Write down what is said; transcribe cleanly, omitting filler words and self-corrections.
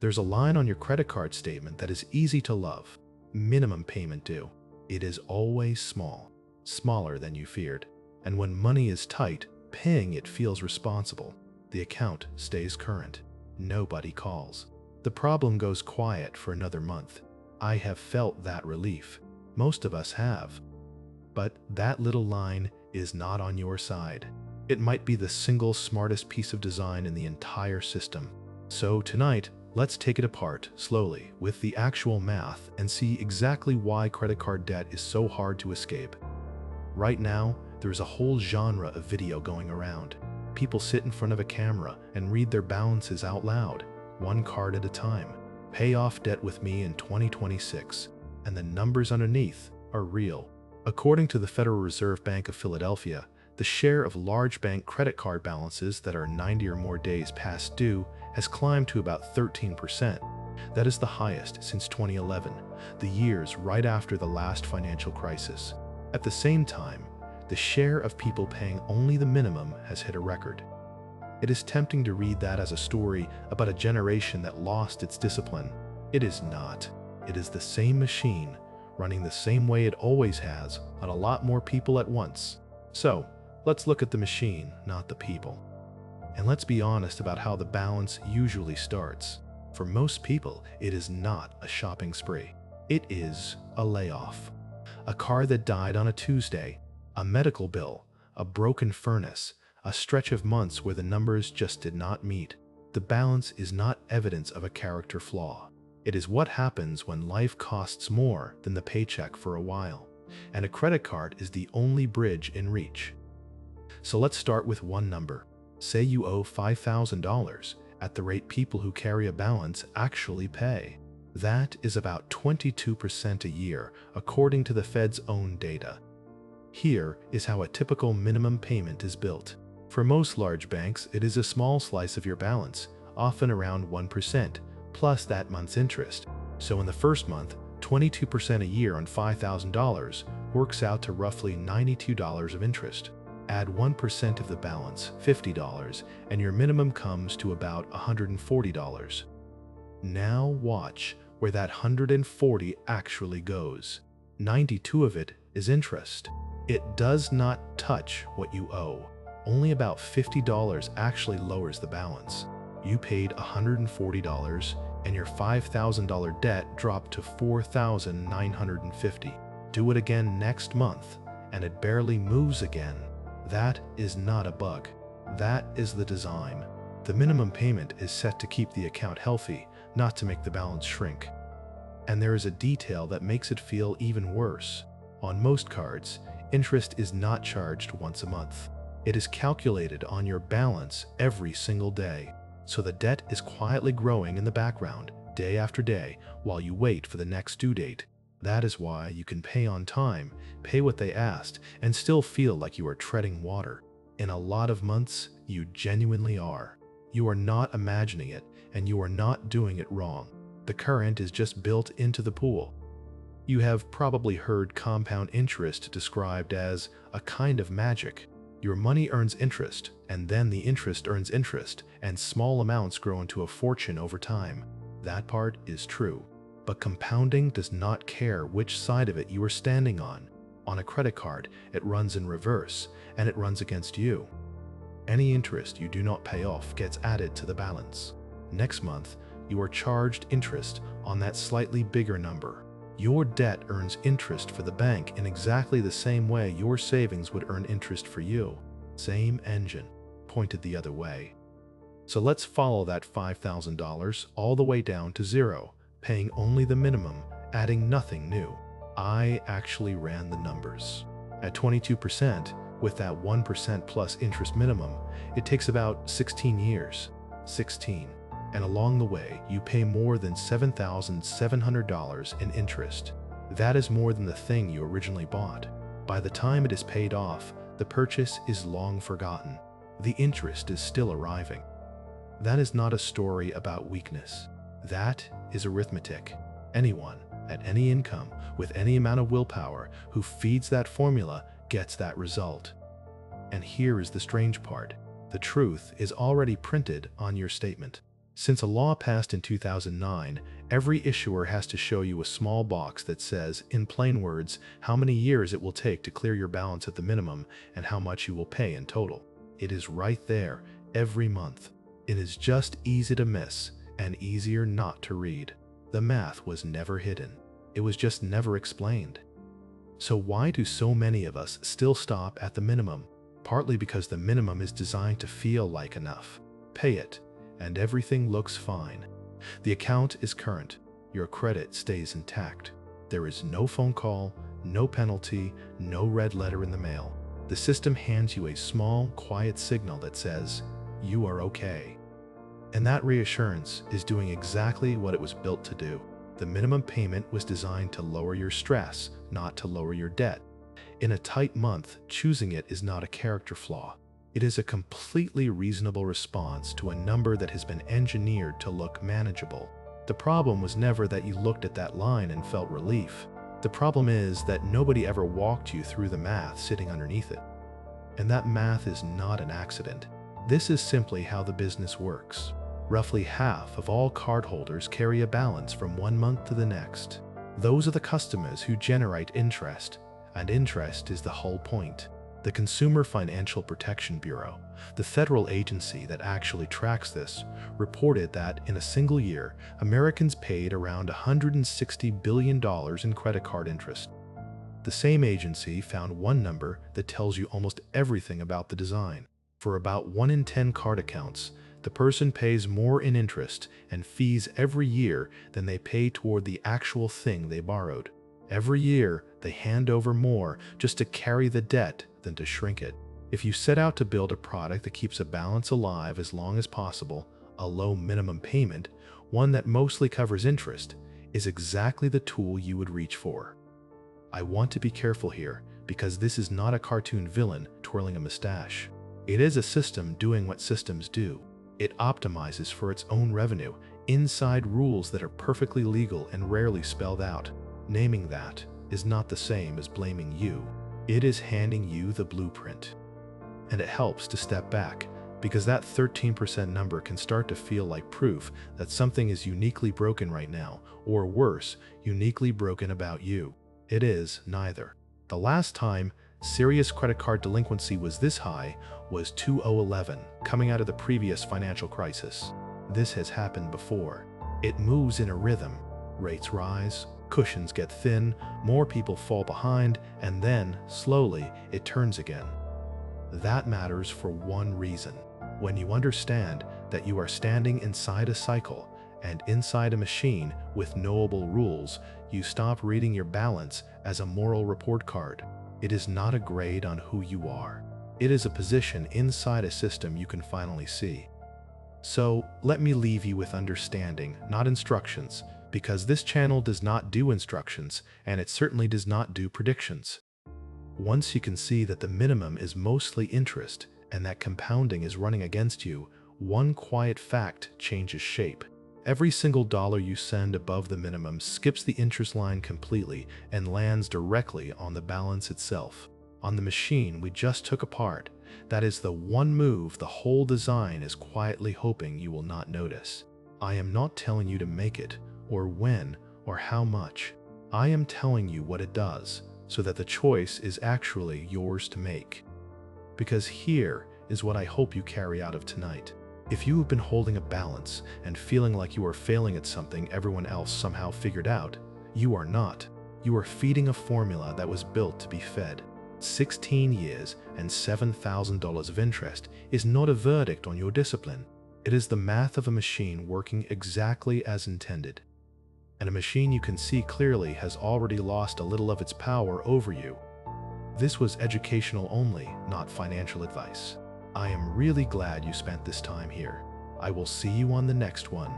There's a line on your credit card statement that is easy to love. Minimum payment due. It is always small, smaller than you feared. And when money is tight, paying it feels responsible. The account stays current. Nobody calls. The problem goes quiet for another month. I have felt that relief. Most of us have. But that little line is not on your side. It might be the single smartest piece of design in the entire system. So tonight, let's take it apart slowly with the actual math and see exactly why credit card debt is so hard to escape. Right now, there's a whole genre of video going around. People sit in front of a camera and read their balances out loud, one card at a time. Pay off debt with me in 2026, and the numbers underneath are real. According to the Federal Reserve Bank of Philadelphia, the share of large bank credit card balances that are 90 or more days past due has climbed to about 13%. That is the highest since 2011, the years right after the last financial crisis. At the same time, the share of people paying only the minimum has hit a record. It is tempting to read that as a story about a generation that lost its discipline. It is not. It is the same machine, running the same way it always has on a lot more people at once. So, let's look at the machine, not the people. And let's be honest about how the balance usually starts. For most people, it is not a shopping spree. It is a layoff. A car that died on a Tuesday, a medical bill, a broken furnace, a stretch of months where the numbers just did not meet. The balance is not evidence of a character flaw. It is what happens when life costs more than the paycheck for a while, and a credit card is the only bridge in reach. So let's start with one number. Say you owe $5,000 at the rate people who carry a balance actually pay. That is about 22% a year, according to the Fed's own data. Here is how a typical minimum payment is built. For most large banks, it is a small slice of your balance, often around 1%, plus that month's interest. So in the first month, 22% a year on $5,000 works out to roughly $92 of interest. Add 1% of the balance, $50, and your minimum comes to about $140. Now watch where that $140 actually goes. 92 of it is interest. It does not touch what you owe. Only about $50 actually lowers the balance. You paid $140 and your $5,000 debt dropped to $4,950. Do it again next month and it barely moves again. That is not a bug. That is the design. The minimum payment is set to keep the account healthy, not to make the balance shrink. And there is a detail that makes it feel even worse. On most cards, interest is not charged once a month. It is calculated on your balance every single day. So the debt is quietly growing in the background, day after day, while you wait for the next due date. That is why you can pay on time, pay what they asked, and still feel like you are treading water. In a lot of months, you genuinely are. You are not imagining it, and you are not doing it wrong. The current is just built into the pool. You have probably heard compound interest described as a kind of magic. Your money earns interest, and then the interest earns interest, and small amounts grow into a fortune over time. That part is true. But compounding does not care which side of it you are standing on. On a credit card, it runs in reverse, and it runs against you. Any interest you do not pay off gets added to the balance. Next month, you are charged interest on that slightly bigger number. Your debt earns interest for the bank in exactly the same way your savings would earn interest for you. Same engine, pointed the other way. So let's follow that $5,000 all the way down to zero, paying only the minimum, adding nothing new. I actually ran the numbers. At 22%, with that 1% plus interest minimum, it takes about 16 years. 16. And along the way, you pay more than $7,700 in interest. That is more than the thing you originally bought. By the time it is paid off, the purchase is long forgotten. The interest is still arriving. That is not a story about weakness. That is arithmetic. Anyone, at any income, with any amount of willpower, who feeds that formula gets that result. And here is the strange part. The truth is already printed on your statement. Since a law passed in 2009, every issuer has to show you a small box that says, in plain words, how many years it will take to clear your balance at the minimum and how much you will pay in total. It is right there every month. It is just easy to miss and easier not to read. The math was never hidden. It was just never explained. So why do so many of us still stop at the minimum? Partly because the minimum is designed to feel like enough. Pay it, and everything looks fine. The account is current. Your credit stays intact. There is no phone call, no penalty, no red letter in the mail. The system hands you a small, quiet signal that says, you are okay. And that reassurance is doing exactly what it was built to do. The minimum payment was designed to lower your stress, not to lower your debt. In a tight month, choosing it is not a character flaw. It is a completely reasonable response to a number that has been engineered to look manageable. The problem was never that you looked at that line and felt relief. The problem is that nobody ever walked you through the math sitting underneath it. And that math is not an accident. This is simply how the business works. Roughly half of all cardholders carry a balance from one month to the next. Those are the customers who generate interest, and interest is the whole point. The Consumer Financial Protection Bureau, the federal agency that actually tracks this, reported that in a single year, Americans paid around $160 billion in credit card interest. The same agency found one number that tells you almost everything about the design. For about 1 in 10 card accounts, the person pays more in interest and fees every year than they pay toward the actual thing they borrowed. Every year, they hand over more just to carry the debt than to shrink it. If you set out to build a product that keeps a balance alive as long as possible, a low minimum payment, one that mostly covers interest, is exactly the tool you would reach for. I want to be careful here because this is not a cartoon villain twirling a mustache. It is a system doing what systems do. It optimizes for its own revenue inside rules that are perfectly legal and rarely spelled out. Naming that is not the same as blaming you. It is handing you the blueprint. And it helps to step back, because that 13% number can start to feel like proof that something is uniquely broken right now, or worse, uniquely broken about you. It is neither. The last time serious credit card delinquency was this high was 2011, coming out of the previous financial crisis. This has happened before. It moves in a rhythm. Rates rise, cushions get thin, more people fall behind, and then, slowly, it turns again. That matters for one reason. When you understand that you are standing inside a cycle and inside a machine with knowable rules, you stop reading your balance as a moral report card. It is not a grade on who you are. It is a position inside a system you can finally see. So, let me leave you with understanding, not instructions, because this channel does not do instructions, and it certainly does not do predictions. Once you can see that the minimum is mostly interest, and that compounding is running against you, one quiet fact changes shape. Every single dollar you send above the minimum skips the interest line completely and lands directly on the balance itself. On the machine we just took apart. That is the one move the whole design is quietly hoping you will not notice. I am not telling you to make it, or when, or how much. I am telling you what it does, so that the choice is actually yours to make. Because here is what I hope you carry out of tonight. If you have been holding a balance and feeling like you are failing at something everyone else somehow figured out, you are not. You are feeding a formula that was built to be fed. 16 years and $7,000 of interest is not a verdict on your discipline. It is the math of a machine working exactly as intended. And a machine you can see clearly has already lost a little of its power over you. This was educational only, not financial advice. I am really glad you spent this time here. I will see you on the next one.